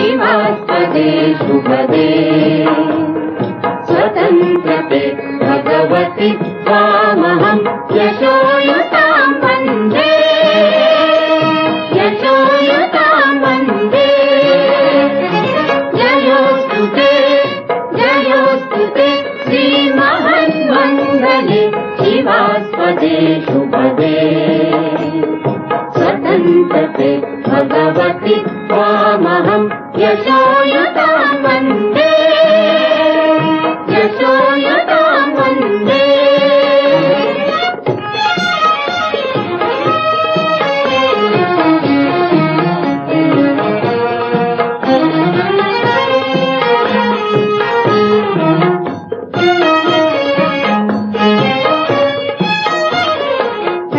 शिवास्पदे शुभदे स्वतन्त्रते भगवति त्वामहं यशोयुतां वन्दे यशोयुतां वन्दे जयोस्तु ते श्रीमहन्मङ्गले शिवास्पदे शुभदे स्वतन्त्रते भगवति त्वामहं यशोयुतां वन्दे यशोयुतां वन्दे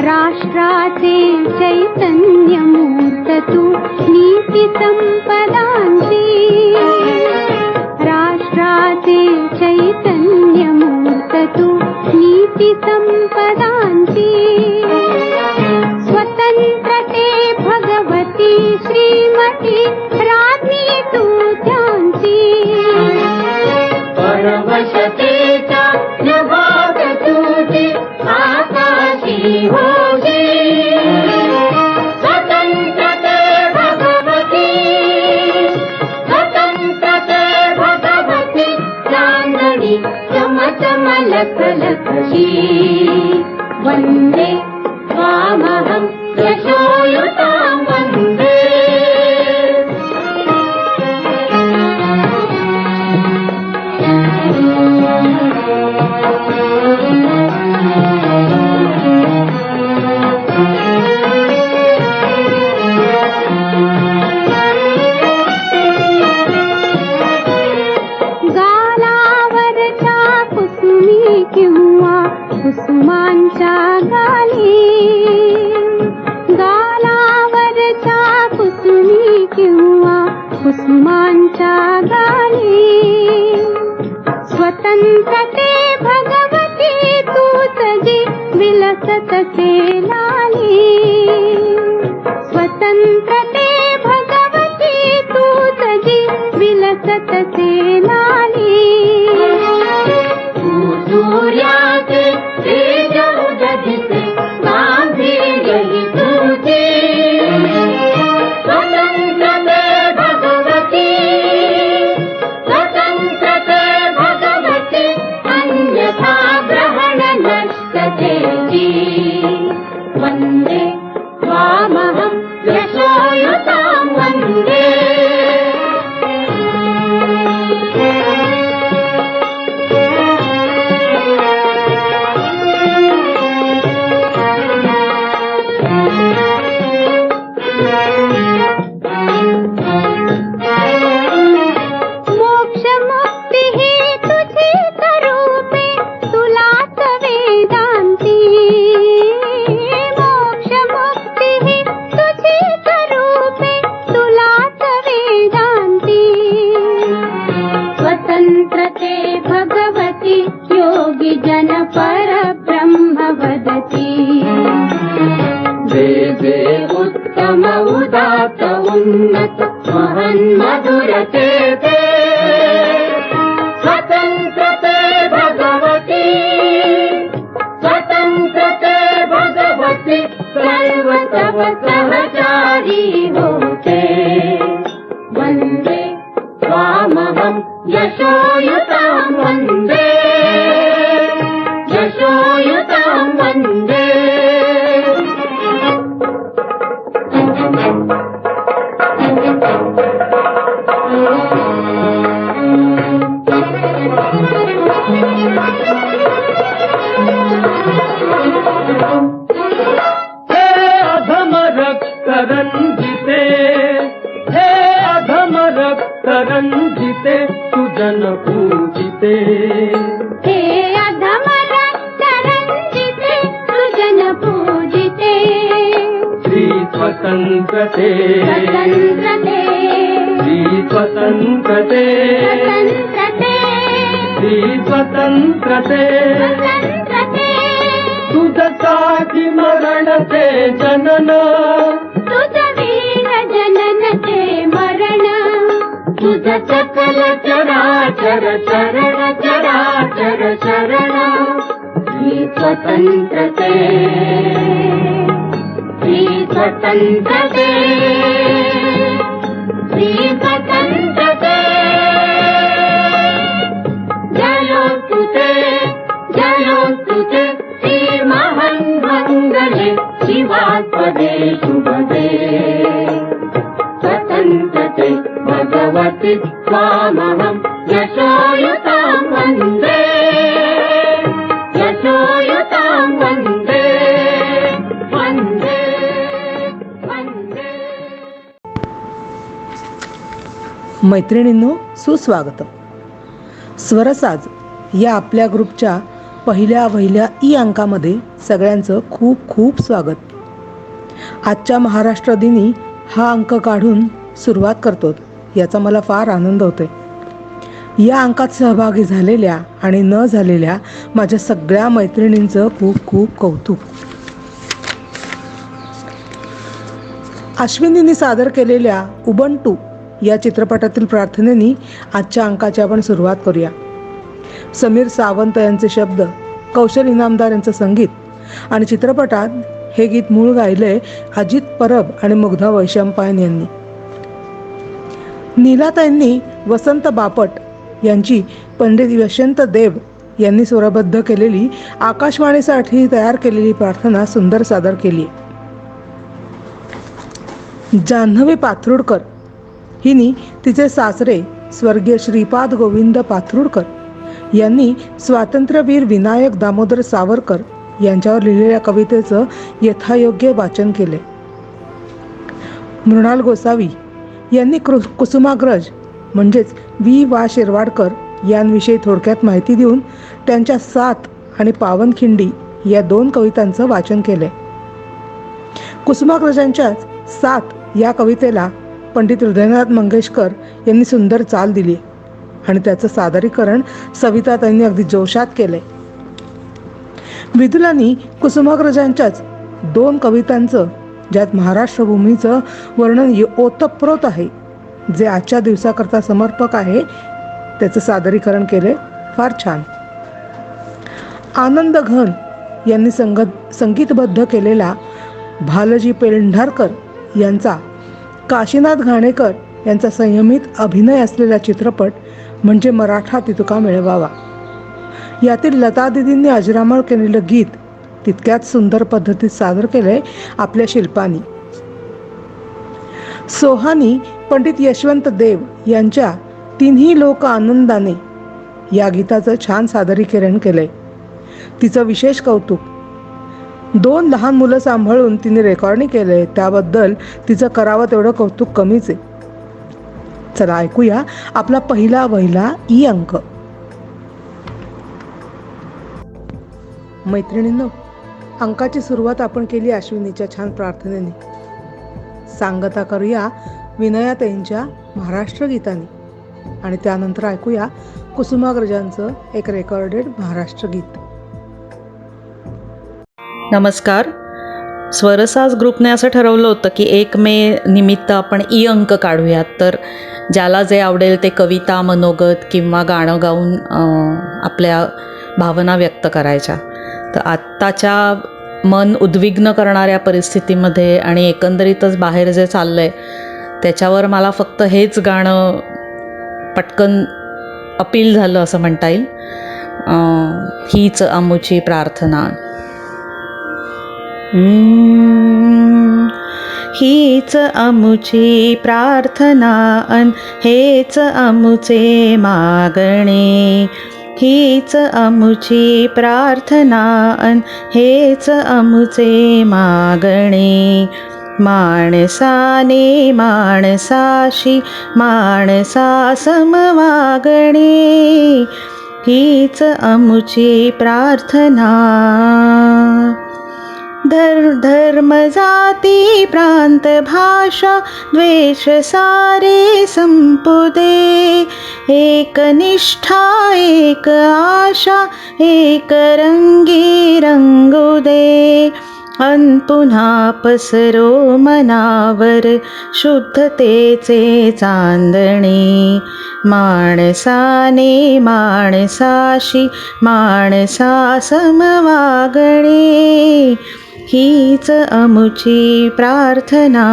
राष्ट्राचे चैतन्यमूर्त तू नीति संपदांची राष्ट्राचे चैतन्यमूर्त तू नीति संपदांची स्वतंत्रते भगवती श्रीमती राज्ञी तू त्यांची परवशते भाग तुझे आकाशी होशी स्वतंत्रते भगवती चांदणी चमचम लख लखशी वन्दे त्वामहं यशोयुतां वन्दे गालावरच्या कुसुमी किंवा कुसुमांच्या गाली गालावरच्या कुसुमी किंवा कुसुमांच्या गाली स्वतंत्रते भगवती तूच जी विलसत लाली स्वतंत्रते भगवती तूच जी विलसत लाली सूर्याचे तेज उदगिते गांभीर्यहि तुझे स्वतंत्रते भगवती अन्यथा ग्रहण नष्टते वन्दे त्वामहं यशोयुतां वन्दे मोक्ष मुक्ती ही तुझी स्वरूपे तुलाच वेदांती मोक्ष मुक्ती ही तुझी स्वरूपे तुलाच वेदांती स्वतंत्रते भगवती योगी जन परब्रह्म वदती जे उत्तम उदात उन्नत महन्मधुरते ते स्वतंत्रते भगवती सर्व तव सहचारी होते वन्दे त्वामहं यशोयुतां वन्दे यशोयुतां वन्दे हे अधम रक्तरंजिते सुजन पूजिते हे अधम रक्तरंजिते सुजन पूजिते श्री स्वतंत्रते तुझसाठी मरण ते जनन तुझ वीर जनन ते मरण तुझ सकल चराचर शरण चराचर शरण श्री स्वतंत्रते श्री स्वतंत्रते श्री स्वतंत्रते जयोस्तुते श्री महन्मङ्गले शिवात्मदे शुभदे स्वतन्त्रते भगवति त्वामहं यशोयुतां वन्दे यशोयुतां वन्दे वन्दे वन्दे. मैत्रिणींनो, सुस्वागतम. स्वरसाज या आपल्या ग्रुपच्या पहिल्या ई अंकामध्ये सगळ्यांचं खूप खूप स्वागत. आजच्या महाराष्ट्र दिनी हा अंक काढून सुरुवात करतो याचा मला फार आनंद होतोय. या अंकात सहभागी झालेल्या आणि न झालेल्या माझ्या सगळ्या मैत्रिणींचं खूप खूप कौतुक. अश्विनींनी सादर केलेल्या उबंटू या चित्रपटातील प्रार्थनेनी आजच्या अंकाची आपण सुरुवात करूया. समीर सावंत यांचे शब्द, कौशल इनामदार यांचं संगीत आणि चित्रपटात हे गीत मूळ गायले अजित परब आणि मुग्धा वैशंपायन यांनी. नीलाताईंनी वसंत बापट यांची पंडित यशवंत देव यांनी स्वरबद्ध केलेली आकाशवाणीसाठी तयार केलेली प्रार्थना सुंदर सादर केली. जान्हवी पाथरुडकर हिनी तिचे सासरे स्वर्गीय श्रीपाद गोविंद पाथरुडकर यांनी स्वातंत्र्यवीर विनायक दामोदर सावरकर यांच्यावर लिहिलेल्या कवितेचं यथायोग्य वाचन केले. मृणाल गोसावी यांनी कुसुमाग्रज म्हणजेच वि वा शिरवाडकर यांविषयी थोडक्यात माहिती देऊन त्यांच्या 7 आणि पावनखिंडी या 2 कवितांचं वाचन केले. कुसुमाग्रजांच्या 7 या कवितेला पंडित हृदयनाथ मंगेशकर यांनी सुंदर चाल दिली आणि त्याचं सादरीकरण सविताताईंनी अगदी जोशात केले. विदुलांनी कुसुमाग्रजांच्याच 2 कवितांचं, ज्यात महाराष्ट्र भूमीचं वर्णन ओतप्रोत आहे, जे आजच्या दिवसाकरता समर्पक आहे, त्याचं सादरीकरण केले. फार छान. आनंद घन यांनी संगीतबद्ध केलेला भालजी पेंढारकर यांचा काशीनाथ घाणेकर यांचा संयमित अभिनय असलेला चित्रपट म्हणजे मराठा तितुका मिळवावा. यातील लता दिदींनी अजरामर केलेलं गीत तितक्याच सुंदर पद्धतीत सादर केलंय आपल्या शिल्पांनी. सोहानी पंडित यशवंत देव यांच्या तिन्ही लोक आनंदाने या गीताचं छान सादरीकरण केलंय. तिचं विशेष कौतुक. 2 लहान मुलं सांभाळून तिने रेकॉर्डिंग केलंय, त्याबद्दल तिचं करावं तेवढं कौतुक कमीच आहे. चला ऐकूया आपला पहिला ई अंक. मैत्रिणींनो, अंकाची सुरुवात आपण केली अश्विनीच्या छान प्रार्थनेने. सांगता करूया विनयाताईंच्या महाराष्ट्र गीताने आणि त्यानंतर ऐकूया कुसुमाग्रजांचं एक रेकॉर्डेड महाराष्ट्र गीत. नमस्कार. स्वरसाज ग्रुपने असं ठरवलं होतं की 1 मे निमित्त आपण ई अंक काढूयात. तर ज्याला जे आवडेल ते कविता, मनोगत किंवा गाणं गाऊन आपल्या भावना व्यक्त करायच्या. तर आत्ताच्या मन उद्विग्न करणाऱ्या परिस्थितीमध्ये आणि एकंदरीतच बाहेर जे चाललं आहे त्याच्यावर मला फक्त हेच गाणं पटकन अपील झालं असं म्हणता येईल. हीच आमुची प्रार्थना. हीच आमुची प्रार्थना अन हेच आमुचे मागणे. हीच आमुची प्रार्थना अन हेच आमुचे मागणे. माणसाने माणसाशी माणसा समवागणे. हीच आमुची प्रार्थना. धर्म जाती प्रांत भाषा द्वेष सारे संपुदे. एक निष्ठा एक आशा एक रंगी रंगू दे. अन पुन्हा पसरो मनावर शुद्धतेचे चांदणे. माणसाने माणसाशी माणसा समवागणे, हीच अमुची प्रार्थना.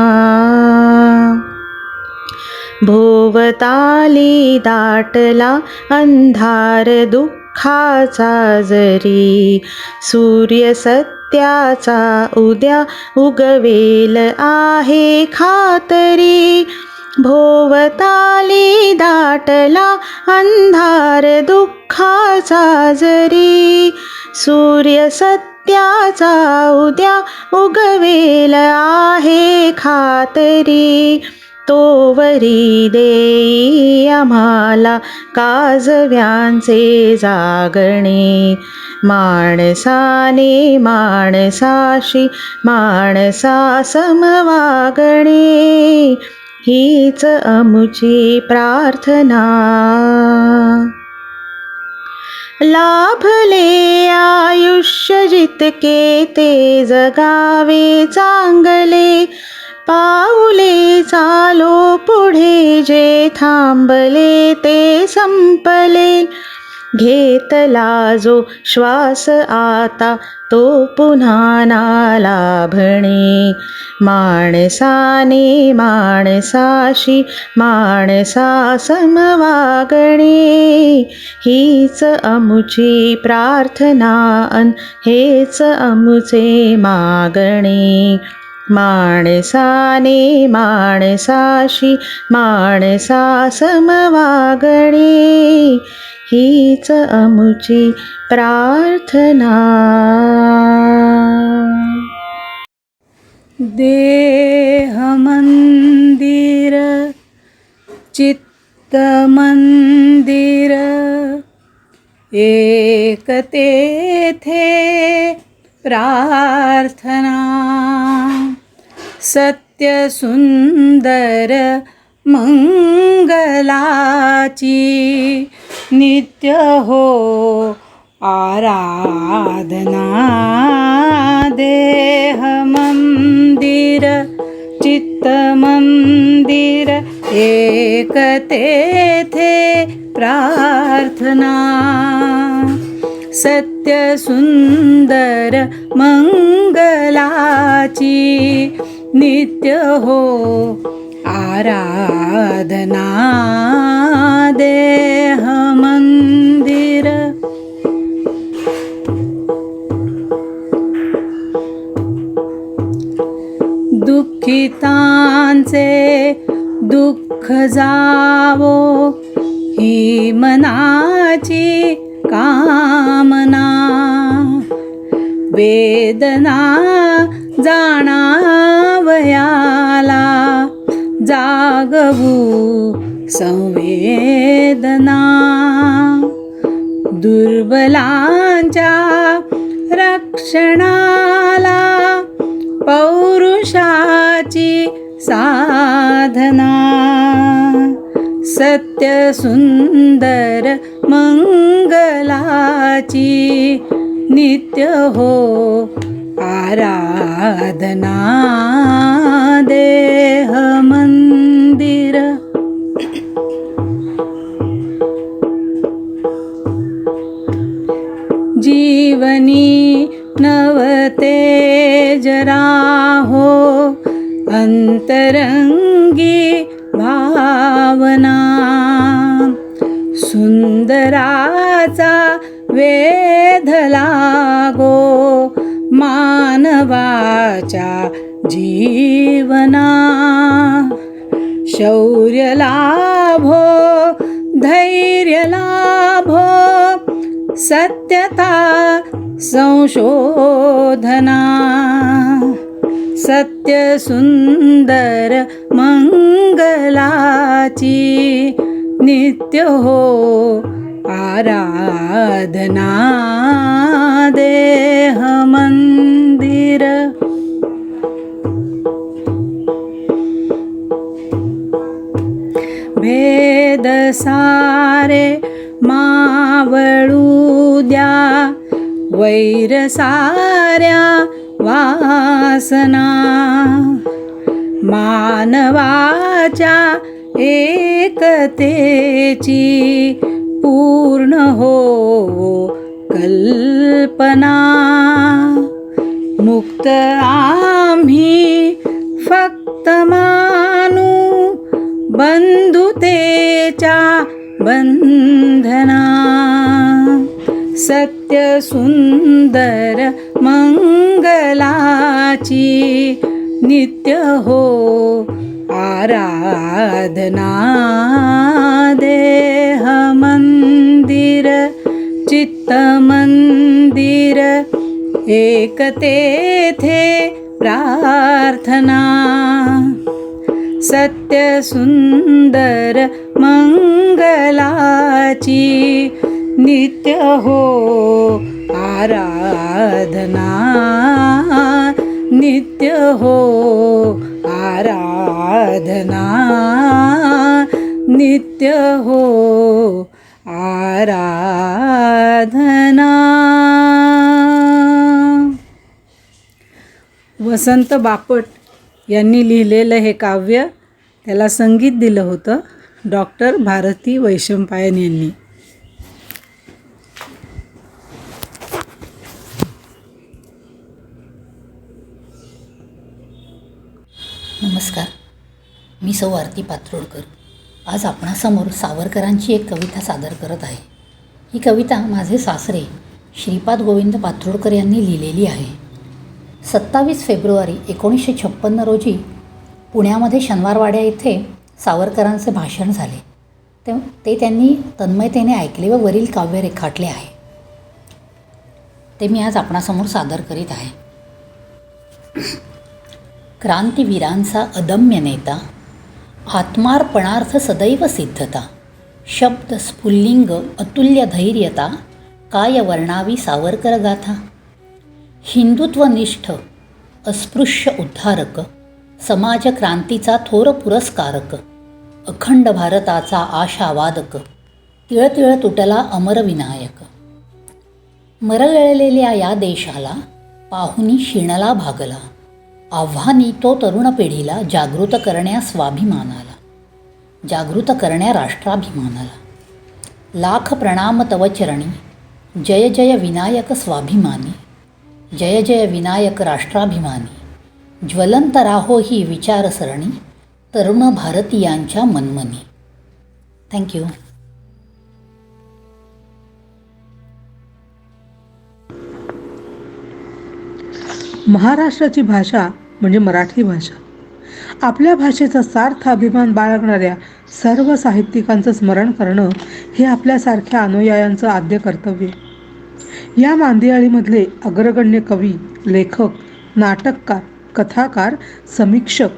भोवताली दाटला अंधार दुःखाचा जरी, सूर्य सत्याचा उद्या उगवेल आहे खातरी. भोवताली दाटला अंधार दुःखाचा जरी, सूर्य सत्याचा उद्या उगवेल आहे खातरी. तोवरी देई आम्हाला काजव्यांचे जागणे. माणसाने माणसाशी माणसा समवागणे, हीच अमुची प्रार्थना. लाभले आयुष्य जितके ते जगावे चांगले. पाऊले चालो पुढे जे थांबले ते संपले. घेतला जो श्वास आता तो पुन्हा ना लाभणे. माणसाने माणसाशी माणसा समवागणे, हीच अमुची प्रार्थना अन हेच अमुचे मागणे. माणसाने माणसाशी माणसा समवागणे, हीच अमुची प्रार्थना. देह मंदिर चित्त मंदिर एक तेथे प्रार्थना. सत्य सुंदर मंगलाची नित्य हो आराधना. देह मंदिर चित्त मंदिर एक तेथे प्रार्थना. सत्य सुंदर मंगलाची नित्य हो आराधना. देह मंदिर दुःखितांचे दुःख जावो ही मनाची कामना. वेदना जाणावयाला जागवू संवेदना. दुर्बलांच्या रक्षणाला पौरुषाची साधना. सत्य सुंदर मंगलाची नित्य हो आराधना. देह मंदिर जीवनी नवतेज राहो अंतरंगी भावना. सुंदराचा वेध लागो मानवाच्या जीवना. शौर्य लाभो धैर्य लाभो सत्यता संशोधना. सत्य सुंदर मंगलाची नित्य हो आराधना. देह मंदिर भेद सारे मावळू द्या वैर साऱ्या वासना मानवाच्या एकतेची पूर्ण हो कल्पना मुक्त आम्ही फक्त मानू बंधुतेच्या बंधना सत्य सुंदर मंगलाची नित्य हो आराधना देह मंदिर चित्त मंदिर एक तेथे प्रार्थना सत्य सुंदर मंगलाची नित्य हो आराधना नित्य हो आराधना नित्य हो आराधना. वसंत बापट यांनी लिहिलेलं हे काव्य, त्याला संगीत दिलं होतं डॉक्टर भारती वैशंपायन यांनी. नमस्कार, मी सौ आरती पात्रोडकर. आज आपणासमोर सावरकरांची एक कविता सादर करत आहे. ही कविता माझे सासरे श्रीपाद गोविंद पात्रोडकर यांनी लिहिलेली आहे. 27 फेब्रुवारी 1956 रोजी पुण्यामध्ये शनिवारवाड्या येथे सावरकरांचे भाषण झाले. ते त्यांनी तन्मयतेने ऐकले व वरील काव्य रेखाटले आहे. ते मी आज आपणासमोर सादर करीत आहे. क्रांतिवीरांचा अदम्य नेता, आत्मार्पणार्थ सदैव सिद्धता, शब्द स्फुल्लिंग अतुल्य धैर्यता, काय वर्णावी सावरकर गाथा. हिंदुत्वनिष्ठ अस्पृश्य उद्धारक, समाज क्रांतीचा थोर पुरस्कारक, अखंड भारताचा आशावादक, तिळतिळ तुटला अमरविनायक. मरगळलेल्या या देशाला पाहुनी शिणला भागला, आव्हानी तो तरुण पिढीला जागृत करण्या स्वाभिमानाला, जागृत करण्या राष्ट्राभिमानाला. लाख प्रणाम तव चरणी, जय जय विनायक स्वाभिमानी, जय जय विनायक राष्ट्राभिमानी. ज्वलंत राहो ही विचारसरणी, तरुण भारतीयांच्या मनमनी. थँक्यू. महाराष्ट्राची भाषा म्हणजे मराठी भाषा. आपल्या भाषेचा सार्थ अभिमान बाळगणाऱ्या सर्व साहित्यिकांचं स्मरण करणं हे आपल्यासारख्या अनुयायांचं आद्य कर्तव्य. या मांदियाळीमधले अग्रगण्य कवी, लेखक, नाटककार, कथाकार, समीक्षक,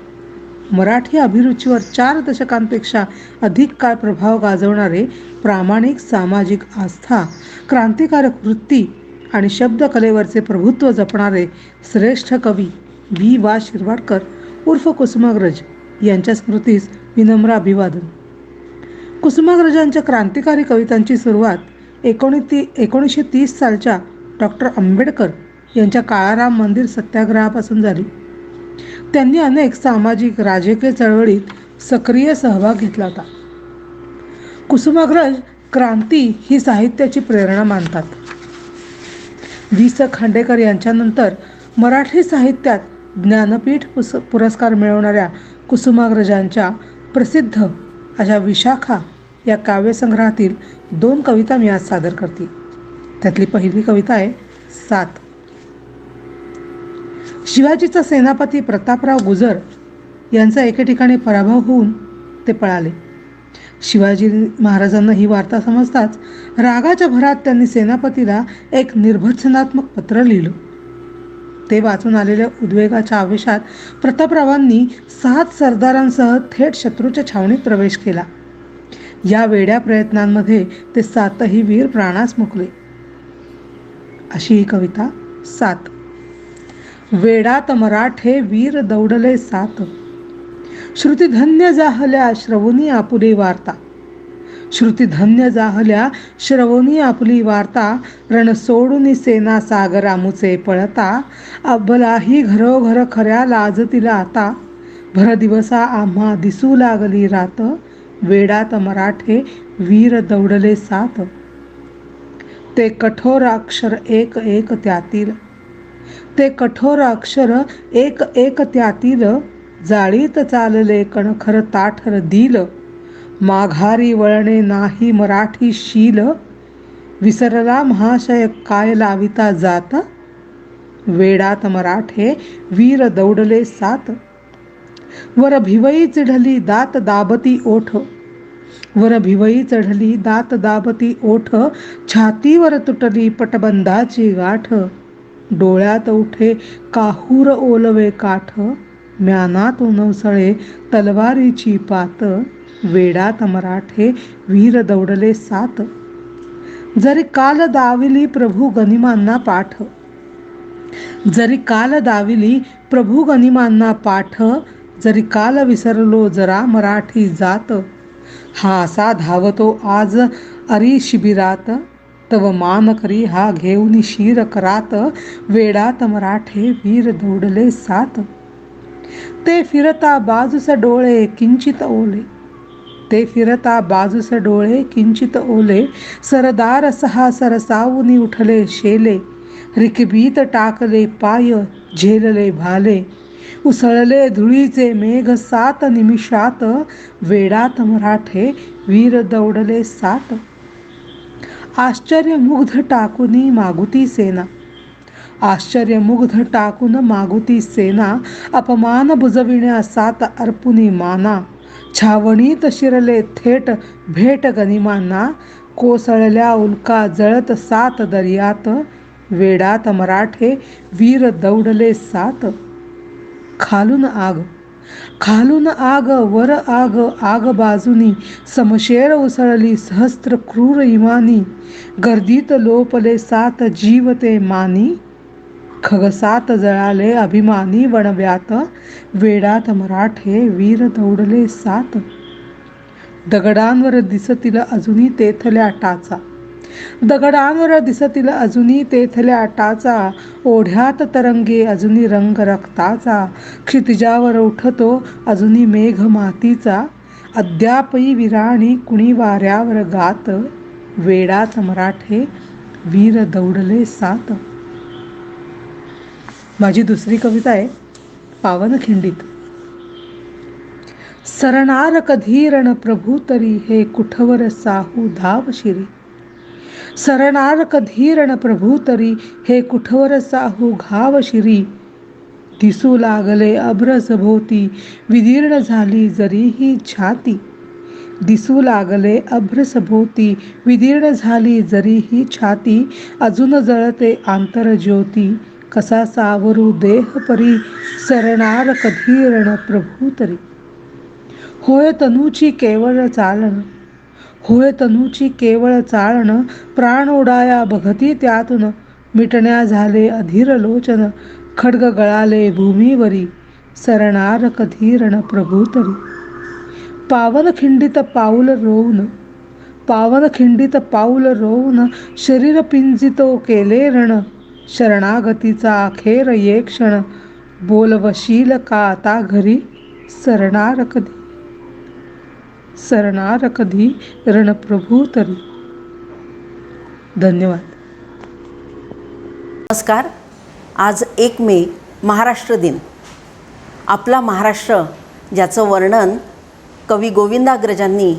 मराठी अभिरुचीवर 4 दशकांपेक्षा अधिक काळ प्रभाव गाजवणारे, प्रामाणिक सामाजिक आस्था, क्रांतिकारक वृत्ती आणि शब्दकलेवरचे प्रभुत्व जपणारे श्रेष्ठ कवी वी. वा. शिरवाडकर उर्फ कुसुमाग्रज यांच्या स्मृतीस विनम्र अभिवादन. कुसुमाग्रजांच्या क्रांतिकारी कवितांची सुरुवात 1930 सालच्या डॉक्टर आंबेडकर यांच्या काळाराम मंदिर सत्याग्रहापासून झाली. त्यांनी अनेक सामाजिक राजकीय चळवळीत सक्रिय सहभाग घेतला होता. कुसुमाग्रज क्रांती ही साहित्याची प्रेरणा मानतात. वि. स. खांडेकर यांच्यानंतर मराठी साहित्यात ज्ञानपीठ पुरस्कार मिळवणाऱ्या कुसुमाग्रजांच्या प्रसिद्ध अशा विशाखा या काव्यसंग्रहातील 2 कविता मी आज सादर करते. त्यातली पहिली कविता आहे 7. शिवाजीचा सेनापती प्रतापराव गुजर यांचा एके ठिकाणी पराभव होऊन ते पळाले. शिवाजी महाराजांना ही वार्ता समजताच रागाच्या भरात त्यांनी सेनापतीला एक निर्भत्सनात्मक पत्र लिहिलं. ते वाचून आलेल्या उद्वेगाच्या आवेशात प्रतापरावांनी 7 सरदारांसह थेट शत्रूच्या छावणीत प्रवेश केला. या वेड्या प्रयत्नांमध्ये ते 7ही वीर प्राणास मुकले. अशी ही कविता 7. वेडात मराठे वीर दौडले 7, श्रुतिधन्य जाहल्या श्रवणी आपुले वार्ता. श्रुतिधन्य जाहल्या श्रवणी आपली वार्ता, रण सोडून सेना सागरामुचे पळता, अब्बलाही घरोघर खऱ्या लाजतीला आता, भर दिवसा आम्हा दिसू लागली रात, वेडात मराठे वीर दौडले सात. ते कठोर अक्षर एक एक त्यातील, ते कठोर अक्षर एक एक त्यातील, जाळीत चालले कणखर ताठर दिल, माघारी वळणे नाही मराठी शील, विसरला महाशय काय लाविता जात, वेडात मराठे वीर दौडले सात. वर भिवई चिढली दात दाबती ओठ, वर भिवई चढली दात दाबती ओठ, छातीवर तुटली पटबंधाची गाठ, डोळ्यात उठे काहूर ओलवे काठ, म्यानात नवसळे तलवारीची पात, वेडात मराठे वीर दौडले सात. जरी काल दाविली प्रभू गनिमांना पाठ, जरी काल दाविली प्रभू गनिमांना पाठ, जरी काल विसरलो जरा मराठी जात, हा असा धावतो आज अरी शिबिरात, तव मान करी हा घेऊन शिर करात, वेडात मराठे वीर दौडले सात. ते फिरता बाजूस डोळे किंचित ओले, ते फिरता बाजूस डोळे किंचित ओले, सरदार सहा सरसावून उठले शेले, रिकबीत टाकले पाय झेलले भाले, उसळले धुळीचे मेघ सात निमिषात, वेडात मराठे वीर दौडले सात. आश्चर्यमुग्ध टाकुनी मागुती सेना, आश्चर्यमुग्ध टाकून मागुती सेना, अपमान बुजविण्या सात अर्पुनी माना, छावणीत शिरले थेट भेट गनिमांना, कोसळल्या उल्का जळत सात दर्यात, वेडात मराठे वीर दौडले सात. खालून आग, खालून आग वर आग, आग बाजूनी समशेर उसळली सहस्त्र क्रूर इमानी, गर्दीत लोपले सात जीव ते मानी, खगसात जळाले अभिमानी वणव्यात, वेडात मराठे वीर दौडले सात. दगडांवर दिसतील अजूनी तेथल्या टाचा, दगडांवर दिसतील अजूनी तेथल्या टाचा, ओढ्यात तरंगे अजूनी रंग रक्ताचा, क्षितिजावर उठतो अजूनी मेघ मातीचा, अद्यापही विराणी कुणी वाऱ्यावर गात, वेडात मराठे वीर दौडले सात. माझी दुसरी कविता आहे पावनखिंडीत. सरणार कधी रण प्रभू तरी, हे कुठवर साहू धाव शिरी, सरणार कधी रण प्रभू तरी, हे कुठवर साहू घाव शिरी, दिसू लागले अभ्र सभोवती विदीर्ण झाली जरीही छाती, दिसू लागले अभ्र सभोवती विदीर्ण झाली जरीही छाती, अजून जळते आंतरज्योती, कसा सावरू देह परी, सरणार कधी रण प्रभू तरी. होय तनूची केवळ चालण, होय तनूची केवळ चालण, प्राण उडाया बघती त्यातून, मिटण्या झाले अधीर लोचन, खड्ग गळाले भूमीवरी, सरणार कधी रण प्रभू तरी. पावनखिंडीत पाऊल रोवून, पावनखिंडीत पाऊल रोवून, शरीर पिंजितो केले रण, शरणागतीचा अखेर एक क्षण, बोलवशील का आता घरी, सरणार कधी, सरणार कधी रणप्रभू तरी. धन्यवाद. नमस्कार. आज 1 मे महाराष्ट्र दिन. आपला महाराष्ट्र ज्याचं वर्णन कवी गोविंदाग्रजांनी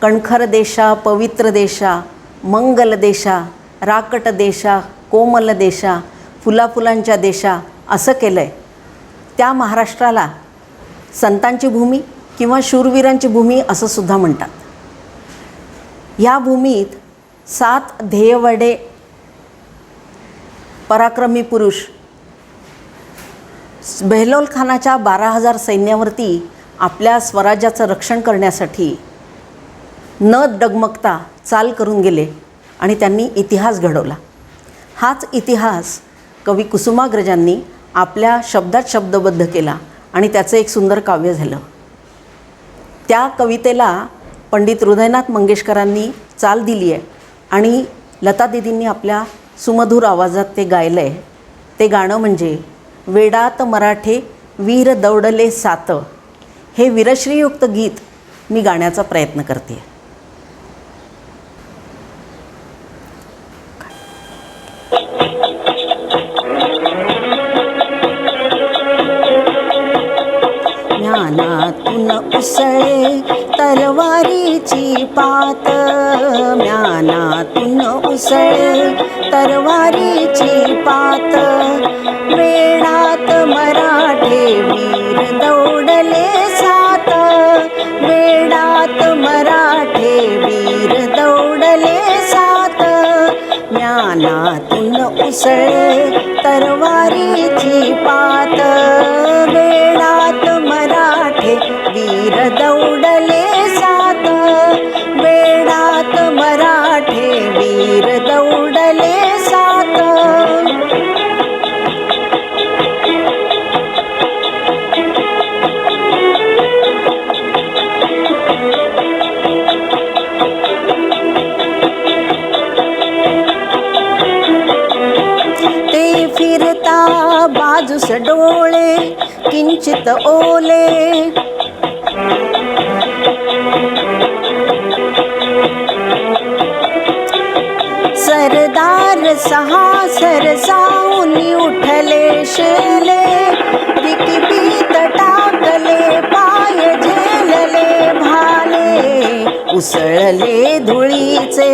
कणखर देशा पवित्र देशा मंगल देशा राकट देशा कोमल देशा फुलाफुलांच्या देशा असं केलं आहे. त्या महाराष्ट्राला संतांची भूमी किंवा शूरवीरांची भूमी असं सुद्धा म्हणतात. ह्या भूमीत 7 ध्येयवडे पराक्रमी पुरुष बेहलोल खानाच्या 12,000 सैन्यावरती आपल्या स्वराज्याचं रक्षण करण्यासाठी न डगमगता चाल करून गेले आणि त्यांनी इतिहास घडवला. हाच इतिहास कवी कुसुमाग्रजांनी आपल्या शब्दात शब्दबद्ध केला आणि त्याचं एक सुंदर काव्य झालं. त्या कवितेला पंडित हृदयनाथ मंगेशकरांनी चाल दिली आहे आणि लता दीदींनी आपल्या सुमधुर आवाजात ते गायलं आहे. ते गाणं म्हणजे वेडात मराठे वीर दौडले सात. हे वीरश्रीयुक्त गीत मी गाण्याचा प्रयत्न करते. ज्ञानातून उसळे तरवारीची पात. ज्ञानातून उसळे तरवारीची पात. वेडात मराठे वीर दौडले सात. वेडात मराठे वीर दौडले सात. ज्ञानातून उसळे तरवारीची पात. वेडात मराठे वीर दौडले सात. वेडात मराठे वीर दौडले सात. ते फिरता बाजूस डोळे किंचित ओले. सरदार सहा सरसावून उठले शेले. रिकीबीत टाकले पाय झेलले भाले. उसळले धुळीचे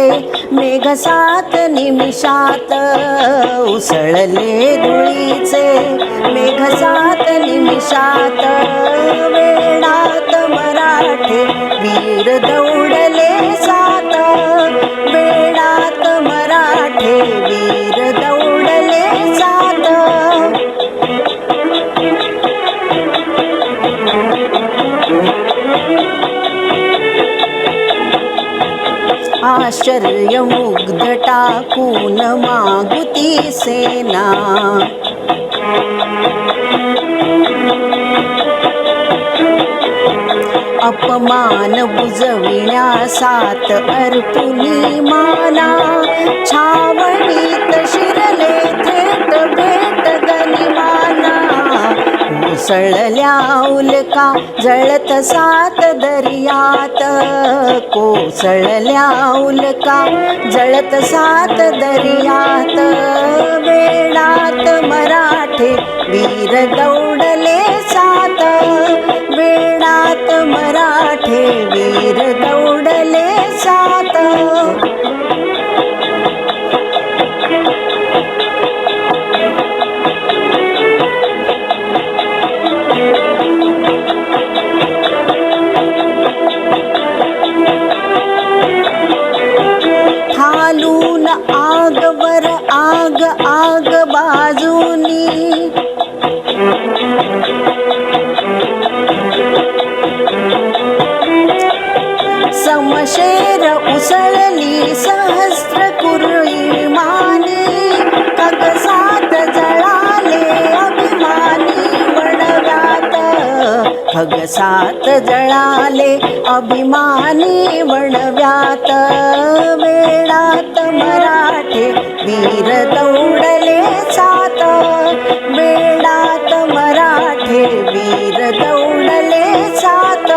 मेघ 7 निमिषात. उसळले धुळीचे मेघ 7 निमिषात. वेडात मराठे वीर दौडले सात. वेडात मराठे वीर दौडले सात. आश्चर्य मुग्ध टाकून मागुती सेना. अपमान बुजविण्यासात अर्पुनी माना. छावणीत शिरले थेट भेट गनिमाना. कोसळल्या उल्का जळत 7 दर्यात. कोसळल्या उल्का जळत 7 दर्यात. वेडात मराठे वीर दौडले सात. वेडात मराठे वीर दौडले सात. खालून आगवर आग आग बाजूनी. समशेर उसळली सहस्र कुरळी मानी. खगसात जळाले अभिमानी वणव्यात. खगसात जळाले अभिमानी वणव्यात. वेडात मराठे वीर दौडले सात. वेडात मराठे वीर दौडले सात.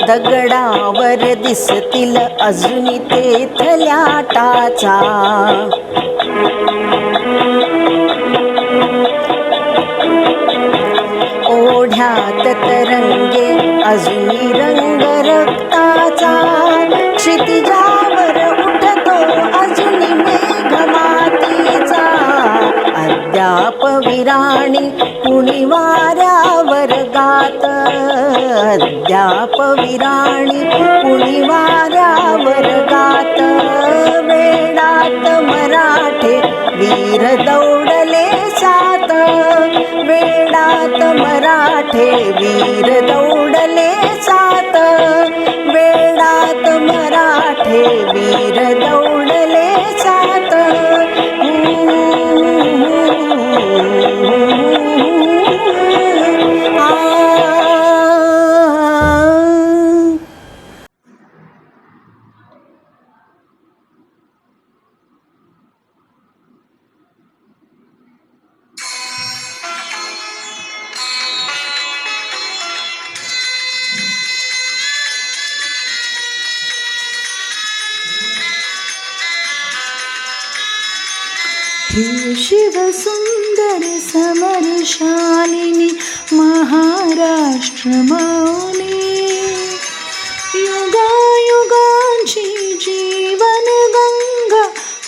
दगडावर दिसतील अजून तेथल्या टाचा. ओढ्यात तरंगे अजूनी रंग रक्ताचा. क्षितिजावर उठतो अजूनी मेघ मातीचा. अद्याप विराणी कुणी वाऱ्यावर गात. अद्याप विराणी कुणी वाऱ्यावर गात. वेडात मराठे वीर दौडले सात. वेडात मराठे वीर दौडले सात. वेडात मराठे वर दौडले सात. हे शिवसुंदर समरशालिनी महाराष्ट्र माऊली, युगायुगांची जीवन गंगा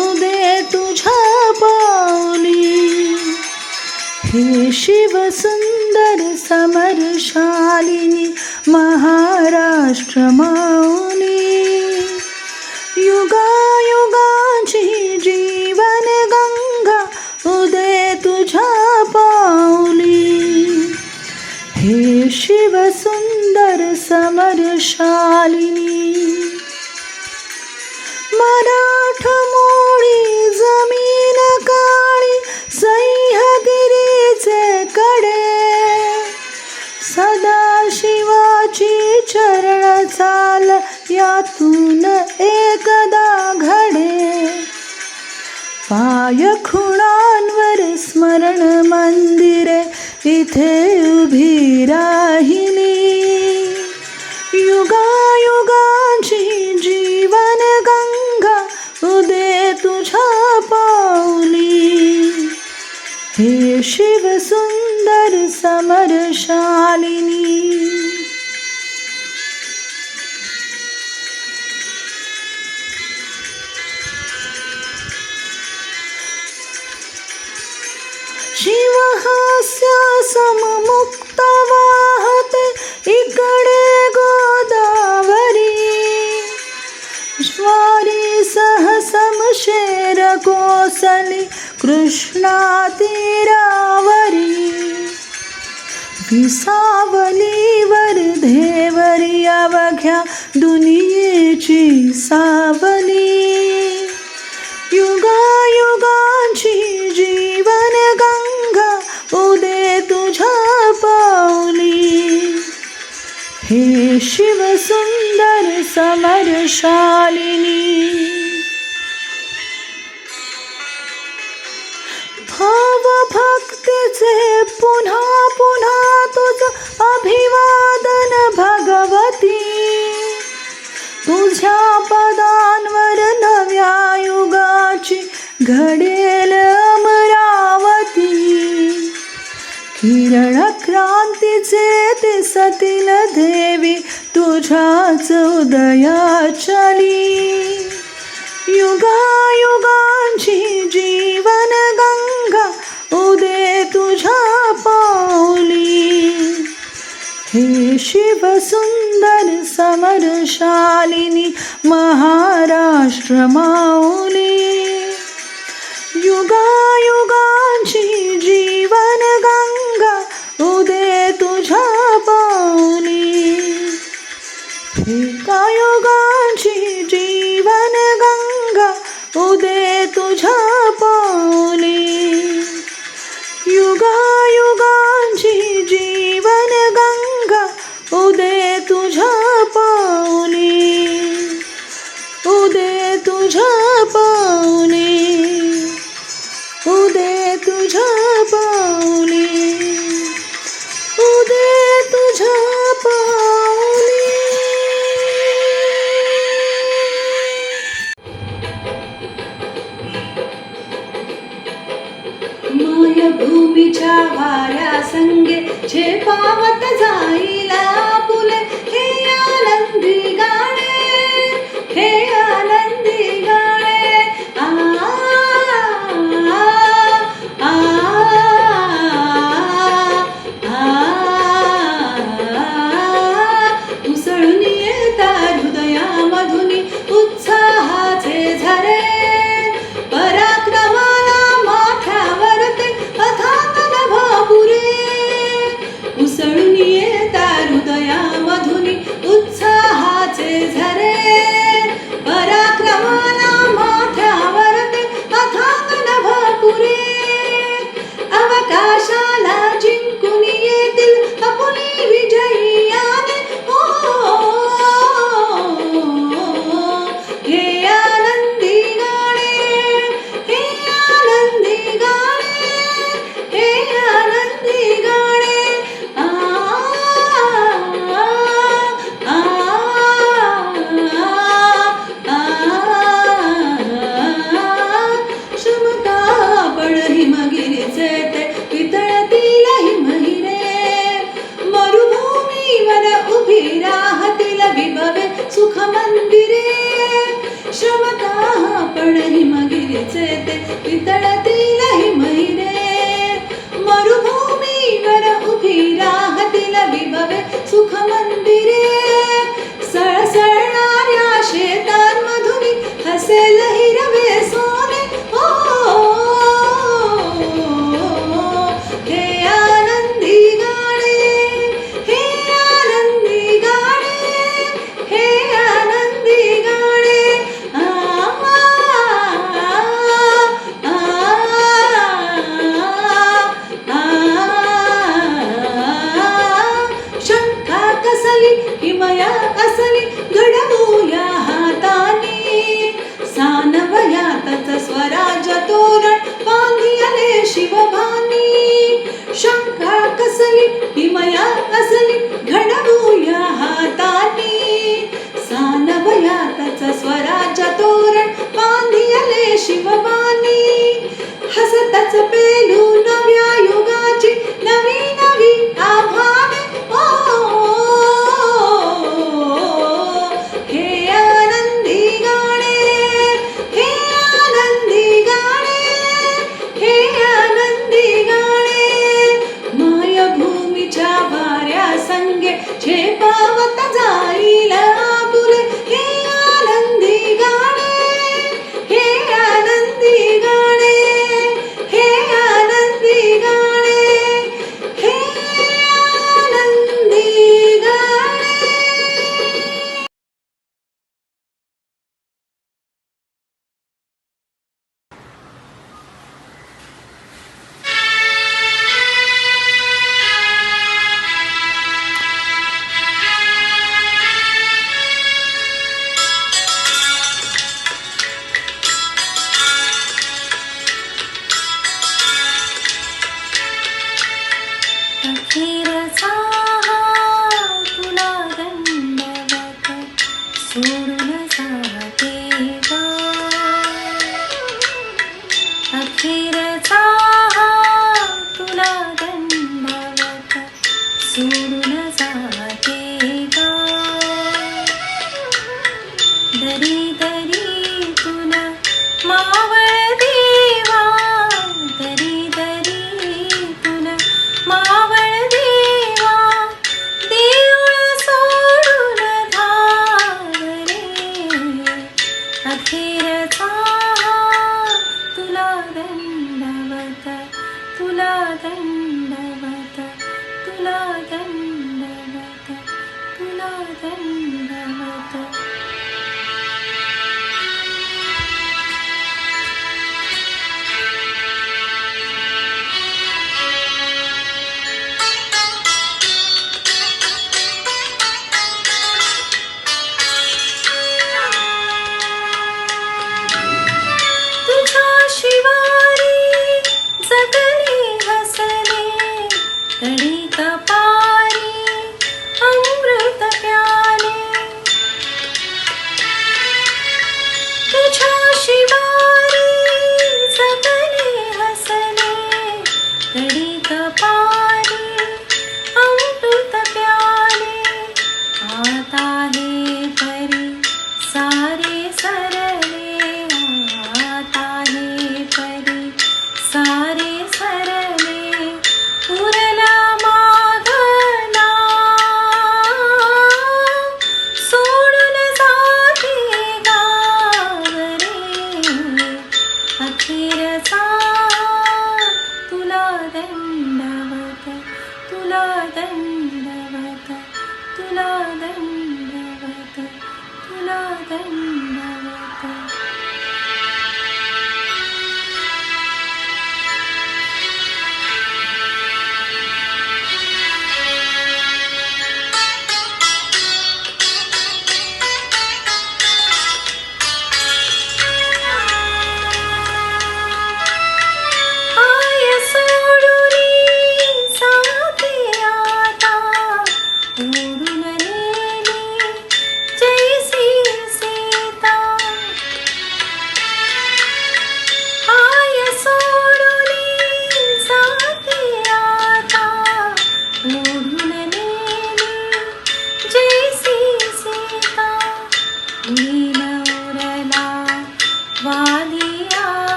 उदे तुझ्या पावली. हे शिवसुंदर समरशालिनी महाराष्ट्र माऊली, युगायुगांची जीवन गंगा उदे तुझ्या पावली. हे शिवसुंदर समरशालिनी, मराठमोळी जमीन काळी सह्याद्रीचे कडे, सदाशिवाची चरण चाल यातून एकदा घडे. पाय खुणांवर स्मरण मंदिरे इथे उभी राहिली, युगायुगांची जीवन गंगा उदे तुझ्या पावली. हे शिवसुंदर समरशालिनी, शिवहास्य सममुक्त वाहते इकडे गोदावरी, ज्वारी सहसमशेर कोसली कृष्णा तीरावरी. विसावलीवर धेवरी अवघ्या दुनियेची सावली, युगायुगांची जीवन गंगा उदे तुझ्या पावली. हे शिवसुंदर समरशालिनी, भाव भक्तीचे पुन्हा पुन्हा तुझं अभिवादन भगवती, तुझ्या पदांवर नव्या युगाची घडेल अमरावती. किरण क्रांतीचे दिसतील देवी तुझ्याच उदयाचली, युगायुगांची जीवन गंगा उदे तुझ्या पावली. हे शिवसुंदर समरशालिनी महाराष्ट्र माऊली, युगायुगांची जीवन गंगा उदे तुझ्या पावली. हे युगांची जीवन गंगा उदे तुझ्या पावली, युगायुगांची जीवन गंगा उदे तुझ्या पावली, उदे तुझ्या पावली, उदे तुझ्या पावली, उदे तुझ्या पावली. मायभूमीच्या वाऱ्या संगे झेपावत जाईला फुले, हे आनंदी गाणे, हे आनंदी गाणे. आ आ उसळून येतात हृदयामधुनी उत्साहाचे झरे, पराक्रमाला माथ्यावरती अथांग नभापुरे. उसळून येतात हृदयामधुनी उत्साहाचे झरे, पराक्रमाला आपण हिमगिरीचे ते पितळतील हिमहिरे मरुभूमीवर उभी राहतील विभवे सुख मंदिरे सळसळणाऱ्या शेतांमधुनी हसेल हिरवे सोने हे आनंदी गाणे हे आनंदी गाणे हे आनंदी गाणे शंका कसली किमया असली घडवूया हातानी सानवयातच स्वराज्य तोरण बांधियाले शिवभानी शंका कसली किमया असली घडवूया हातानी सानवयातच स्वराज्य तोरण बांधियाले शिवभानी हसतच पेलू नव्या युगाची नवी नवी आव्हाने हे आनंदी गाणे हे आनंदी गाणे हे आनंदी गाणे मायभूमीच्या वाऱ्या संगे झेपावत जाईल आपुले हे आनंदी गाणे हे आनंदी गाणे हे आनंदी गाणे हे आनंदी गाणे अखेरचा तुला दंडवत सोडून जाते गा अखेरचा तुला दंडवत सोडून जाते गा दरी दरी तुला मावळ देवा दरी दरी तुला मावळ देवा देऊळ सोडून धावले अखेरचा तुला दंडवत तुला दंडवत तुला दंडवत तुला दंडवत तुझ्या शिवारी जगले हसले कडी कपारी अमृत प्याले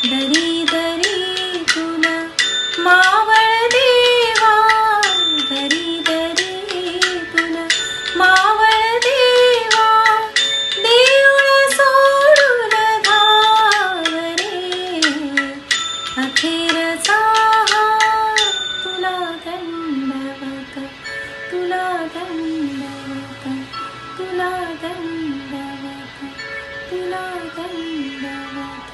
दरी दरी तुला मावळ देवा, दरी दरी तुला मावळ देवा, देऊळ सोडून धाव रे, अखेरचा तुला दंडवत, तुला दंडवत, तुला दंडवत, तुला दंडवत.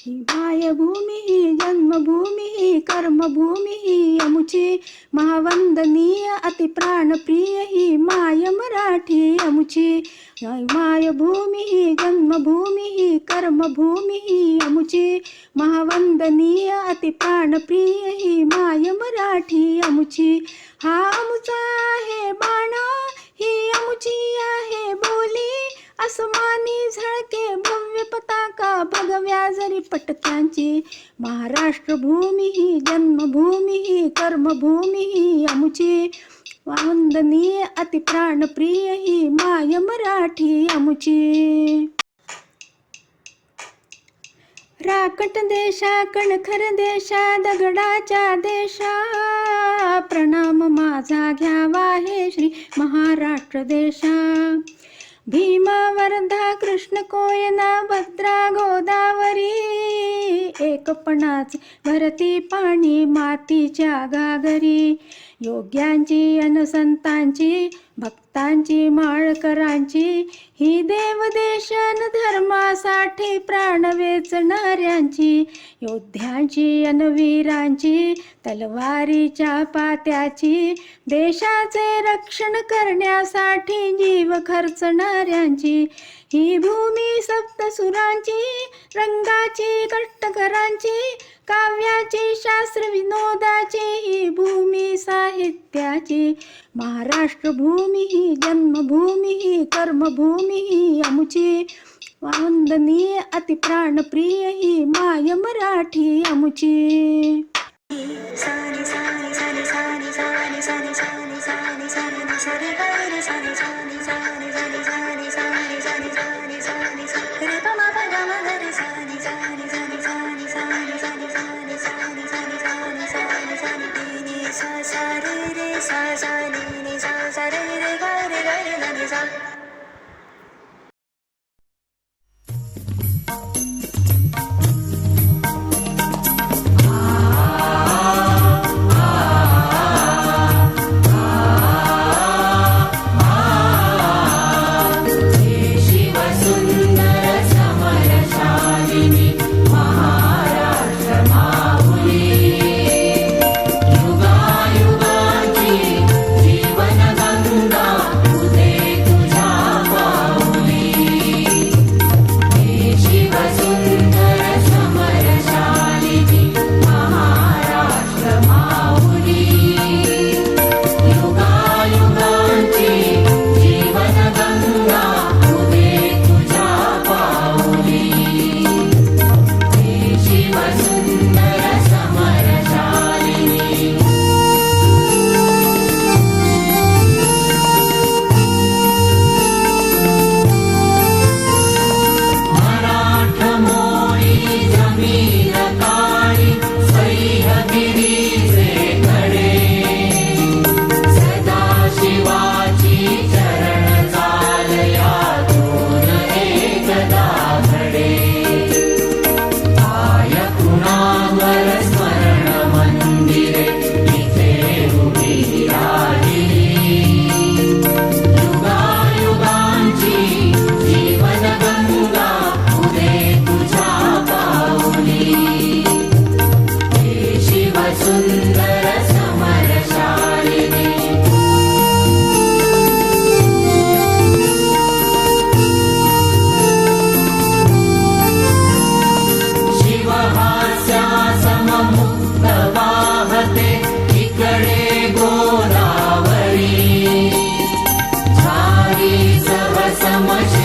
ही मायभूमी ही जन्मभूमी ही कर्मभूमी ही अमुची महावंदनीय अति प्राणप्रिय ही माय मराठी अमुची मायभूमी ही जन्मभूमी ही कर्मभूमी ही अमुची महावंदनीय अति प्राणप्रिय ही माय मराठी अमुची हा अमुचा आहे बाणा ही अमुची आहे बोली आसमानी झळके भव्य पताका भगव्या जरी पटक्यांची महाराष्ट्र भूमी ही जन्मभूमी ही कर्मभूमी ही अमुची वंदनीय अति प्राणप्रिय ही माय मराठी अमुची राकट देशा कणखर देशा दगडाच्या देशा प्रणाम माझा घ्यावा हे श्री महाराष्ट्र देशा भीम वर्धा कृष्ण कोयना भद्रा गोदावरी एकपणाच भरती पाणी मातीच्या घागरी योग्यांची अनसंतांची भक्तांची माळकरांची ही देवदेशन धर्मासाठी प्राण वेचणाऱ्यांची योद्ध्यांची अनवीरांची तलवारीच्या पात्याची देशाचे रक्षण करण्यासाठी जीव खर्चणाऱ्यांची ही भूमी सप्तसुरांची रंगाची कष्टकरांची काव्याची शास्त्र विनोदाची ही भूमी साहित्याची महाराष्ट्र भूमी ही जन्मभूमी ही कर्मभूमी ही अमुची वंदनीय अति प्राणप्रिय ही माय मराठी अमुची सानी सानी सानी सानी सानी सानी सानी सानी सानी सानी गारे सानी सानी सानी सानी सानी सानी सानी सानी सानी सानी रे पमा पमा रे सानी सानी सानी सानी सानी सानी सानी सानी सानी सानी सानी सानी नी सा सा रे सा सा नी सा सा रे रे गारे गारे नी सा so much.